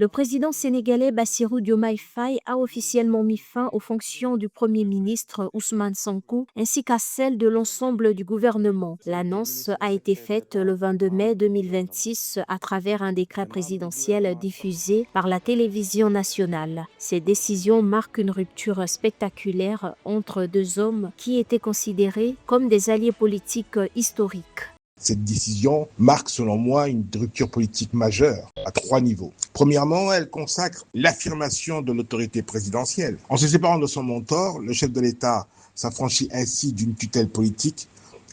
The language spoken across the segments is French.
Le président sénégalais Bassirou Diomaye Faye a officiellement mis fin aux fonctions du Premier ministre Ousmane Sonko ainsi qu'à celles de l'ensemble du gouvernement. L'annonce a été faite le 22 mai 2026 à travers un décret présidentiel diffusé par la télévision nationale. Ces décisions marquent une rupture spectaculaire entre deux hommes qui étaient considérés comme des alliés politiques historiques. Cette décision marque, selon moi, une rupture politique majeure à 3 niveaux. Premièrement, elle consacre l'affirmation de l'autorité présidentielle. En se séparant de son mentor, le chef de l'État s'affranchit ainsi d'une tutelle politique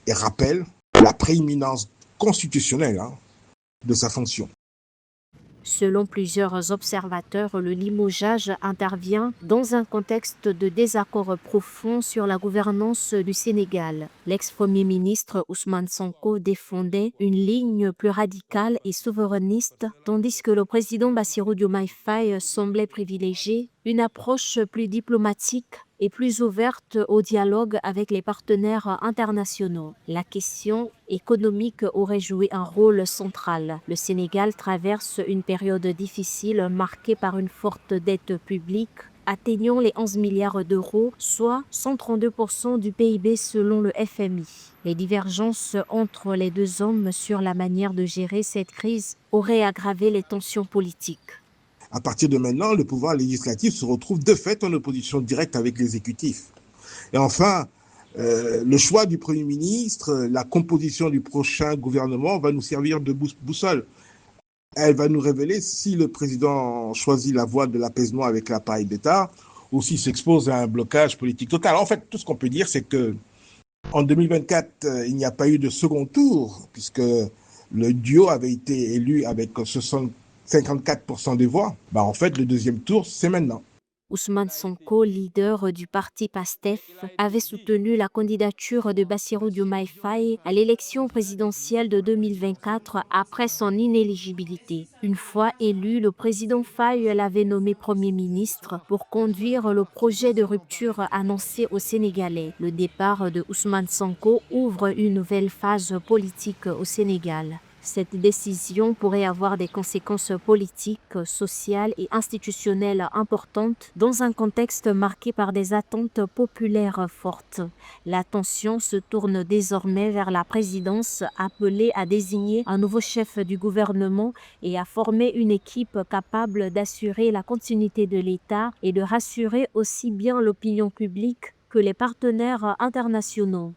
et rappelle la prééminence constitutionnelle de sa fonction. Selon plusieurs observateurs, le limogeage intervient dans un contexte de désaccord profond sur la gouvernance du Sénégal. L'ex-premier ministre Ousmane Sonko défendait une ligne plus radicale et souverainiste, tandis que le président Bassirou Diomaye Faye semblait privilégier une approche plus diplomatique et plus ouverte au dialogue avec les partenaires internationaux. La question économique aurait joué un rôle central. Le Sénégal traverse une période difficile marquée par une forte dette publique atteignant les 11 milliards d'euros, soit 132% du PIB selon le FMI. Les divergences entre les deux hommes sur la manière de gérer cette crise auraient aggravé les tensions politiques. À partir de maintenant, le pouvoir législatif se retrouve de fait en opposition directe avec l'exécutif. Et enfin, le choix du Premier ministre, la composition du prochain gouvernement va nous servir de boussole. Elle va nous révéler si le président choisit la voie de l'apaisement avec l'appareil d'État ou s'il s'expose à un blocage politique total. En fait, tout ce qu'on peut dire, c'est que en 2024, il n'y a pas eu de second tour puisque le duo avait été élu avec 54% des voix. En fait, le deuxième tour, c'est maintenant. Ousmane Sonko, leader du parti PASTEF, avait soutenu la candidature de Bassirou Diomaye Faye à l'élection présidentielle de 2024 après son inéligibilité. Une fois élu, le président Faye l'avait nommé Premier ministre pour conduire le projet de rupture annoncé aux Sénégalais. Le départ de Ousmane Sonko ouvre une nouvelle phase politique au Sénégal. Cette décision pourrait avoir des conséquences politiques, sociales et institutionnelles importantes dans un contexte marqué par des attentes populaires fortes. L'attention se tourne désormais vers la présidence appelée à désigner un nouveau chef du gouvernement et à former une équipe capable d'assurer la continuité de l'État et de rassurer aussi bien l'opinion publique que les partenaires internationaux.